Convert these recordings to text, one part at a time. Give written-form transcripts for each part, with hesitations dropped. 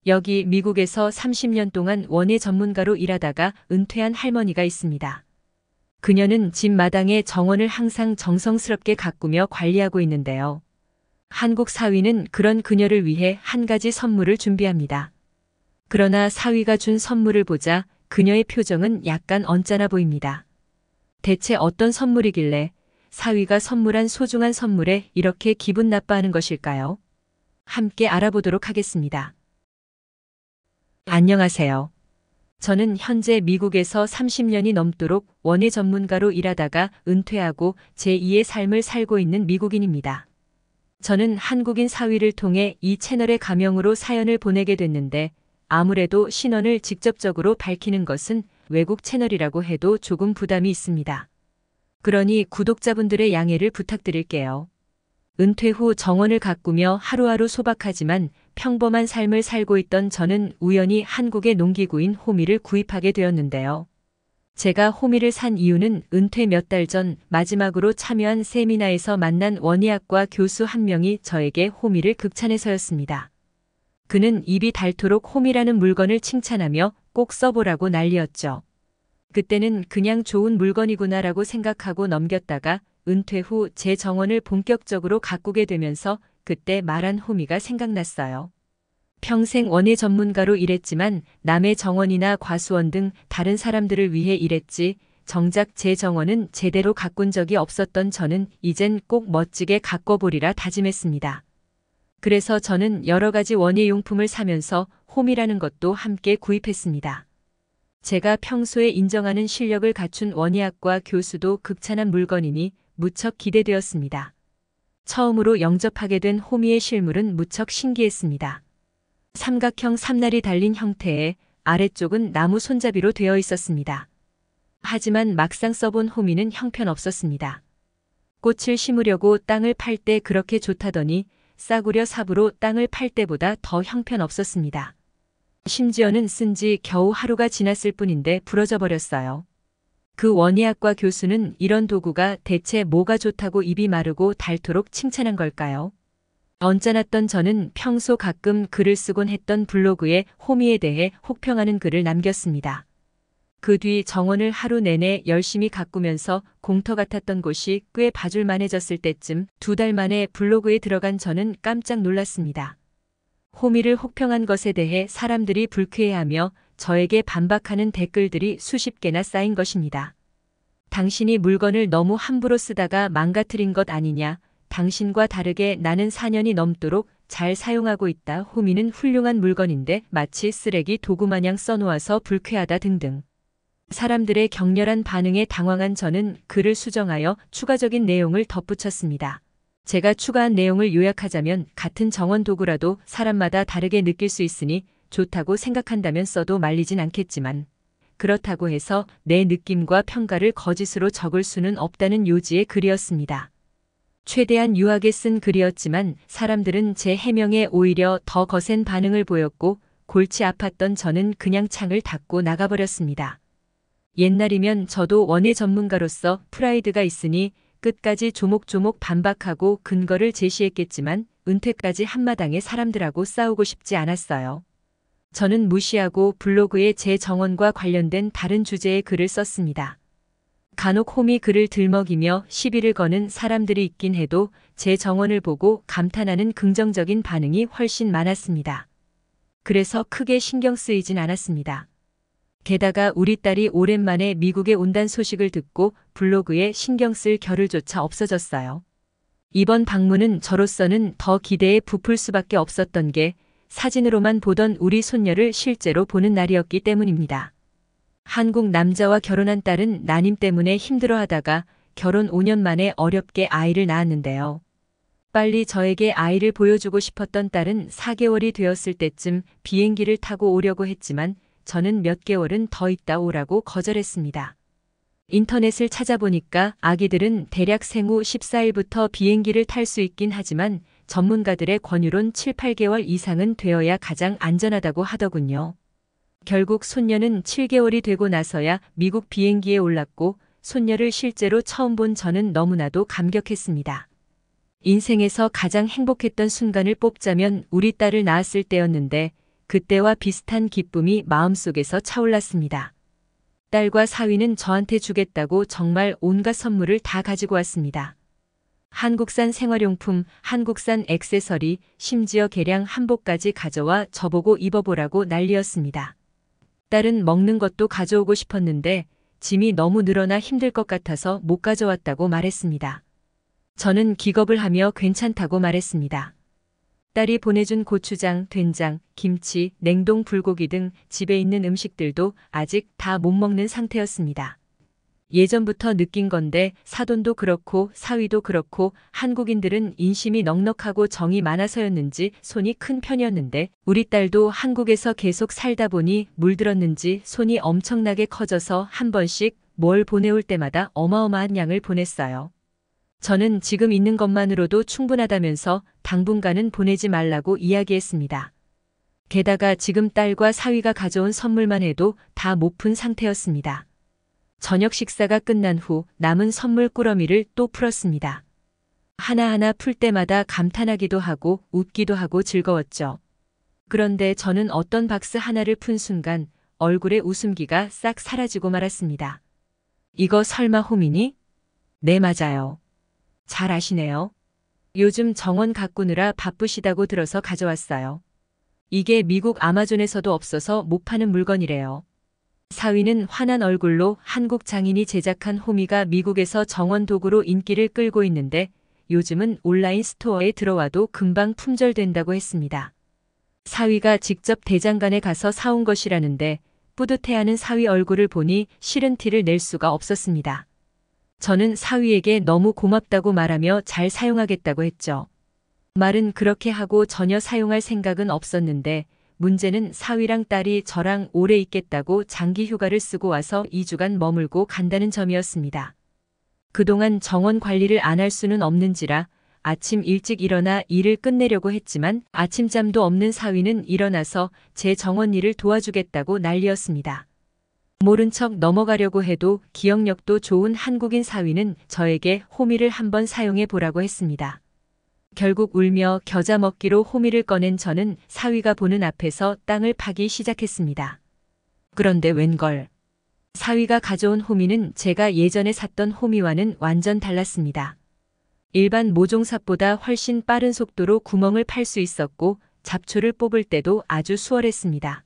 여기 미국에서 30년 동안 원예 전문가로 일하다가 은퇴한 할머니가 있습니다. 그녀는 집 마당에 정원을 항상 정성스럽게 가꾸며 관리하고 있는데요. 한국 사위는 그런 그녀를 위해 한 가지 선물을 준비합니다. 그러나 사위가 준 선물을 보자 그녀의 표정은 약간 언짢아 보입니다. 대체 어떤 선물이길래 사위가 선물한 소중한 선물에 이렇게 기분 나빠하는 것일까요? 함께 알아보도록 하겠습니다. 안녕하세요. 저는 현재 미국에서 30년이 넘도록 원예 전문가로 일하다가 은퇴하고 제2의 삶을 살고 있는 미국인입니다. 저는 한국인 사위를 통해 이 채널의 가명으로 사연을 보내게 됐는데 아무래도 신원을 직접적으로 밝히는 것은 외국 채널이라고 해도 조금 부담이 있습니다. 그러니 구독자분들의 양해를 부탁드릴게요. 은퇴 후 정원을 가꾸며 하루하루 소박하지만 평범한 삶을 살고 있던 저는 우연히 한국의 농기구인 호미를 구입하게 되었는데요. 제가 호미를 산 이유는 은퇴 몇 달 전 마지막으로 참여한 세미나에서 만난 원예학과 교수 한 명이 저에게 호미를 극찬해서였습니다. 그는 입이 닳도록 호미라는 물건을 칭찬하며 꼭 써보라고 난리였죠. 그때는 그냥 좋은 물건이구나라고 생각하고 넘겼다가 은퇴 후 제 정원을 본격적으로 가꾸게 되면서 그때 말한 호미가 생각났어요. 평생 원예 전문가로 일했지만 남의 정원이나 과수원 등 다른 사람들을 위해 일했지 정작 제 정원은 제대로 가꾼 적이 없었던 저는 이젠 꼭 멋지게 가꿔보리라 다짐했습니다. 그래서 저는 여러 가지 원예 용품을 사면서 호미라는 것도 함께 구입했습니다. 제가 평소에 인정하는 실력을 갖춘 원예학과 교수도 극찬한 물건이니 무척 기대되었습니다. 처음으로 영접하게 된 호미의 실물은 무척 신기했습니다. 삼각형 삼날이 달린 형태에 아래쪽은 나무 손잡이로 되어 있었습니다. 하지만 막상 써본 호미는 형편없었습니다. 꽃을 심으려고 땅을 팔 때 그렇게 좋다더니 싸구려 삽으로 땅을 팔 때보다 더 형편없었습니다. 심지어는 쓴 지 겨우 하루가 지났을 뿐인데 부러져 버렸어요. 그 원예학과 교수는 이런 도구가 대체 뭐가 좋다고 입이 마르고 닳도록 칭찬한 걸까요? 언짢았던 저는 평소 가끔 글을 쓰곤 했던 블로그에 호미에 대해 혹평하는 글을 남겼습니다. 그 뒤 정원을 하루 내내 열심히 가꾸면서 공터 같았던 곳이 꽤 봐줄만해졌을 때쯤 2달 만에 블로그에 들어간 저는 깜짝 놀랐습니다. 호미를 혹평한 것에 대해 사람들이 불쾌해하며 저에게 반박하는 댓글들이 수십 개나 쌓인 것입니다. 당신이 물건을 너무 함부로 쓰다가 망가뜨린 것 아니냐. 당신과 다르게 나는 4년이 넘도록 잘 사용하고 있다. 호미는 훌륭한 물건인데 마치 쓰레기 도구마냥 써놓아서 불쾌하다 등등. 사람들의 격렬한 반응에 당황한 저는 글을 수정하여 추가적인 내용을 덧붙였습니다. 제가 추가한 내용을 요약하자면 같은 정원 도구라도 사람마다 다르게 느낄 수 있으니 좋다고 생각한다면 써도 말리진 않겠지만 그렇다고 해서 내 느낌과 평가를 거짓으로 적을 수는 없다는 요지의 글이었습니다. 최대한 유하게 쓴 글이었지만 사람들은 제 해명에 오히려 더 거센 반응을 보였고 골치 아팠던 저는 그냥 창을 닫고 나가버렸습니다. 옛날이면 저도 원예 전문가로서 프라이드가 있으니 끝까지 조목조목 반박하고 근거를 제시했겠지만 은퇴까지 한마당에 사람들하고 싸우고 싶지 않았어요. 저는 무시하고 블로그에 제 정원과 관련된 다른 주제의 글을 썼습니다. 간혹 호미 글을 들먹이며 시비를 거는 사람들이 있긴 해도 제 정원을 보고 감탄하는 긍정적인 반응이 훨씬 많았습니다. 그래서 크게 신경 쓰이진 않았습니다. 게다가 우리 딸이 오랜만에 미국에 온다는 소식을 듣고 블로그에 신경 쓸 겨를조차 없어졌어요. 이번 방문은 저로서는 더 기대에 부풀 수밖에 없었던 게 사진으로만 보던 우리 손녀를 실제로 보는 날이었기 때문입니다. 한국 남자와 결혼한 딸은 난임 때문에 힘들어하다가 결혼 5년 만에 어렵게 아이를 낳았는데요. 빨리 저에게 아이를 보여주고 싶었던 딸은 4개월이 되었을 때쯤 비행기를 타고 오려고 했지만 저는 몇 개월은 더 있다 오라고 거절했습니다. 인터넷을 찾아보니까 아기들은 대략 생후 14일부터 비행기를 탈 수 있긴 하지만 전문가들의 권유론 7, 8개월 이상은 되어야 가장 안전하다고 하더군요. 결국 손녀는 7개월이 되고 나서야 미국 비행기에 올랐고 손녀를 실제로 처음 본 저는 너무나도 감격했습니다. 인생에서 가장 행복했던 순간을 뽑자면 우리 딸을 낳았을 때였는데 그때와 비슷한 기쁨이 마음속에서 차올랐습니다. 딸과 사위는 저한테 주겠다고 정말 온갖 선물을 다 가지고 왔습니다. 한국산 생활용품, 한국산 액세서리, 심지어 개량 한복까지 가져와 저보고 입어보라고 난리였습니다. 딸은 먹는 것도 가져오고 싶었는데 짐이 너무 늘어나 힘들 것 같아서 못 가져왔다고 말했습니다. 저는 기겁을 하며 괜찮다고 말했습니다. 딸이 보내준 고추장, 된장, 김치, 냉동 불고기 등 집에 있는 음식들도 아직 다 못 먹는 상태였습니다. 예전부터 느낀 건데 사돈도 그렇고 사위도 그렇고 한국인들은 인심이 넉넉하고 정이 많아서였는지 손이 큰 편이었는데 우리 딸도 한국에서 계속 살다 보니 물들었는지 손이 엄청나게 커져서 한 번씩 뭘 보내올 때마다 어마어마한 양을 보냈어요. 저는 지금 있는 것만으로도 충분하다면서 당분간은 보내지 말라고 이야기했습니다. 게다가 지금 딸과 사위가 가져온 선물만 해도 다 못 푼 상태였습니다. 저녁 식사가 끝난 후 남은 선물 꾸러미를 또 풀었습니다. 하나하나 풀 때마다 감탄하기도 하고 웃기도 하고 즐거웠죠. 그런데 저는 어떤 박스 하나를 푼 순간 얼굴의 웃음기가 싹 사라지고 말았습니다. 이거 설마 홈이니? 네, 맞아요. 잘 아시네요. 요즘 정원 가꾸느라 바쁘시다고 들어서 가져왔어요. 이게 미국 아마존에서도 없어서 못 파는 물건이래요. 사위는 환한 얼굴로 한국 장인이 제작한 호미가 미국에서 정원 도구로 인기를 끌고 있는데 요즘은 온라인 스토어에 들어와도 금방 품절된다고 했습니다. 사위가 직접 대장간에 가서 사온 것이라는데 뿌듯해하는 사위 얼굴을 보니 싫은 티를 낼 수가 없었습니다. 저는 사위에게 너무 고맙다고 말하며 잘 사용하겠다고 했죠. 말은 그렇게 하고 전혀 사용할 생각은 없었는데 문제는 사위랑 딸이 저랑 오래 있겠다고 장기 휴가를 쓰고 와서 2주간 머물고 간다는 점이었습니다. 그동안 정원 관리를 안 할 수는 없는지라 아침 일찍 일어나 일을 끝내려고 했지만 아침잠도 없는 사위는 일어나서 제 정원 일을 도와주겠다고 난리였습니다. 모른 척 넘어가려고 해도 기억력도 좋은 한국인 사위는 저에게 호미를 한번 사용해 보라고 했습니다. 결국 울며 겨자 먹기로 호미를 꺼낸 저는 사위가 보는 앞에서 땅을 파기 시작했습니다. 그런데 웬걸. 사위가 가져온 호미는 제가 예전에 샀던 호미와는 완전 달랐습니다. 일반 모종삽보다 훨씬 빠른 속도로 구멍을 팔 수 있었고 잡초를 뽑을 때도 아주 수월했습니다.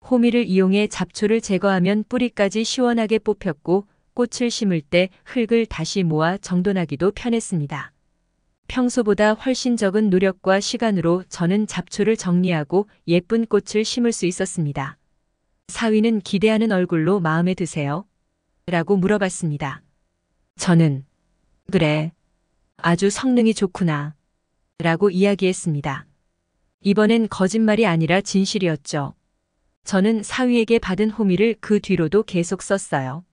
호미를 이용해 잡초를 제거하면 뿌리까지 시원하게 뽑혔고 꽃을 심을 때 흙을 다시 모아 정돈하기도 편했습니다. 평소보다 훨씬 적은 노력과 시간으로 저는 잡초를 정리하고 예쁜 꽃을 심을 수 있었습니다. 사위는 기대하는 얼굴로 마음에 드세요? 라고 물어봤습니다. 저는 그래, 아주 성능이 좋구나 라고 이야기했습니다. 이번엔 거짓말이 아니라 진실이었죠. 저는 사위에게 받은 호미를 그 뒤로도 계속 썼어요.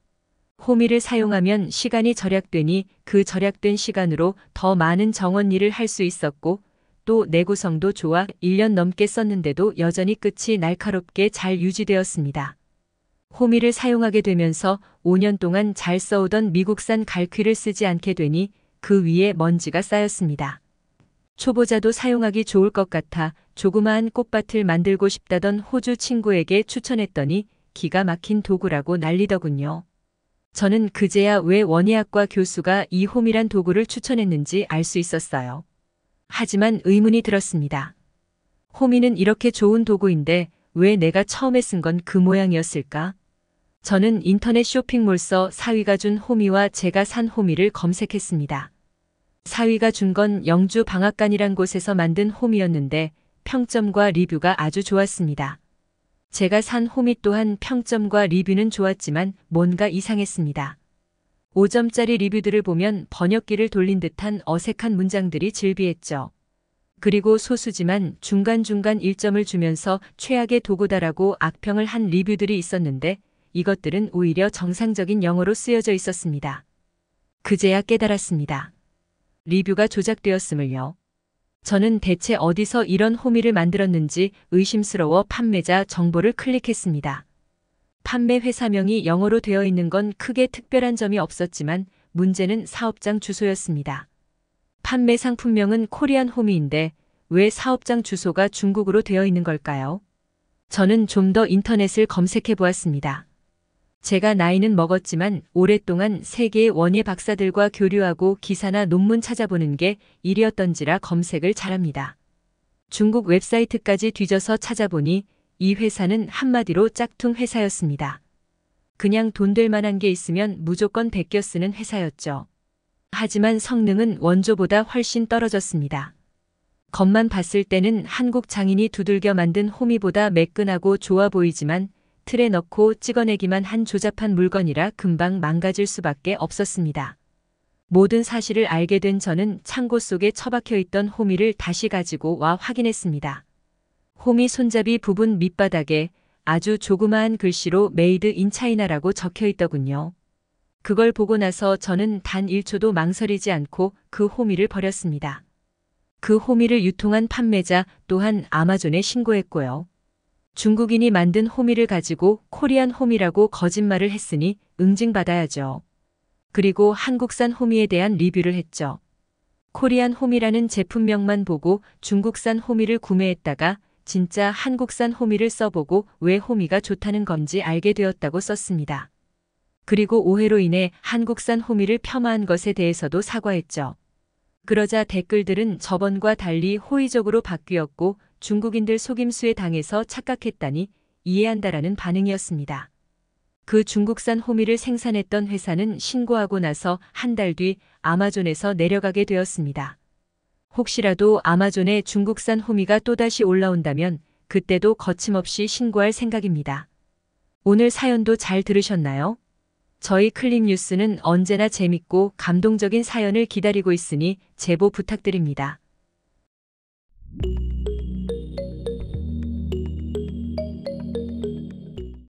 호미를 사용하면 시간이 절약되니 그 절약된 시간으로 더 많은 정원 일을 할 수 있었고 또 내구성도 좋아 1년 넘게 썼는데도 여전히 끝이 날카롭게 잘 유지되었습니다. 호미를 사용하게 되면서 5년 동안 잘 써오던 미국산 갈퀴를 쓰지 않게 되니 그 위에 먼지가 쌓였습니다. 초보자도 사용하기 좋을 것 같아 조그마한 꽃밭을 만들고 싶다던 호주 친구에게 추천했더니 기가 막힌 도구라고 난리더군요. 저는 그제야 왜 원예학과 교수가 이 홈이란 도구를 추천했는지 알 수 있었어요. 하지만 의문이 들었습니다. 호미는 이렇게 좋은 도구인데 왜 내가 처음에 쓴 건 그 모양이었을까? 저는 인터넷 쇼핑몰서 사위가 준 호미와 제가 산 호미를 검색했습니다. 사위가 준 건 영주 방앗간이란 곳에서 만든 호미였는데 평점과 리뷰가 아주 좋았습니다. 제가 산 호미 또한 평점과 리뷰는 좋았지만 뭔가 이상했습니다. 5점짜리 리뷰들을 보면 번역기를 돌린 듯한 어색한 문장들이 즐비했죠. 그리고 소수지만 중간중간 1점을 주면서 최악의 도구다라고 악평을 한 리뷰들이 있었는데 이것들은 오히려 정상적인 영어로 쓰여져 있었습니다. 그제야 깨달았습니다. 리뷰가 조작되었음을요. 저는 대체 어디서 이런 호미를 만들었는지 의심스러워 판매자 정보를 클릭했습니다. 판매 회사명이 영어로 되어 있는 건 크게 특별한 점이 없었지만 문제는 사업장 주소였습니다. 판매 상품명은 코리안 호미인데 왜 사업장 주소가 중국으로 되어 있는 걸까요? 저는 좀 더 인터넷을 검색해 보았습니다. 제가 나이는 먹었지만 오랫동안 세계의 원예 박사들과 교류하고 기사나 논문 찾아보는 게 일이었던지라 검색을 잘합니다. 중국 웹사이트까지 뒤져서 찾아보니 이 회사는 한마디로 짝퉁 회사였습니다. 그냥 돈 될 만한 게 있으면 무조건 베껴 쓰는 회사였죠. 하지만 성능은 원조보다 훨씬 떨어졌습니다. 겉만 봤을 때는 한국 장인이 두들겨 만든 호미보다 매끈하고 좋아 보이지만 틀에 넣고 찍어내기만 한 조잡한 물건이라 금방 망가질 수밖에 없었습니다. 모든 사실을 알게 된 저는 창고 속에 처박혀 있던 호미를 다시 가지고 와 확인했습니다. 호미 손잡이 부분 밑바닥에 아주 조그마한 글씨로 메이드 인 차이나라고 적혀 있더군요. 그걸 보고 나서 저는 단 1초도 망설이지 않고 그 호미를 버렸습니다. 그 호미를 유통한 판매자 또한 아마존에 신고했고요. 중국인이 만든 호미를 가지고 코리안 호미라고 거짓말을 했으니 응징받아야죠. 그리고 한국산 호미에 대한 리뷰를 했죠. 코리안 호미라는 제품명만 보고 중국산 호미를 구매했다가 진짜 한국산 호미를 써보고 왜 호미가 좋다는 건지 알게 되었다고 썼습니다. 그리고 오해로 인해 한국산 호미를 폄하한 것에 대해서도 사과했죠. 그러자 댓글들은 저번과 달리 호의적으로 바뀌었고 중국인들 속임수에 당해서 착각했다니 이해한다라는 반응이었습니다. 그 중국산 호미를 생산했던 회사는 신고하고 나서 한 달 뒤 아마존에서 내려가게 되었습니다. 혹시라도 아마존에 중국산 호미가 또다시 올라온다면 그때도 거침없이 신고할 생각입니다. 오늘 사연도 잘 들으셨나요? 저희 클릭뉴스는 언제나 재밌고 감동적인 사연을 기다리고 있으니 제보 부탁드립니다.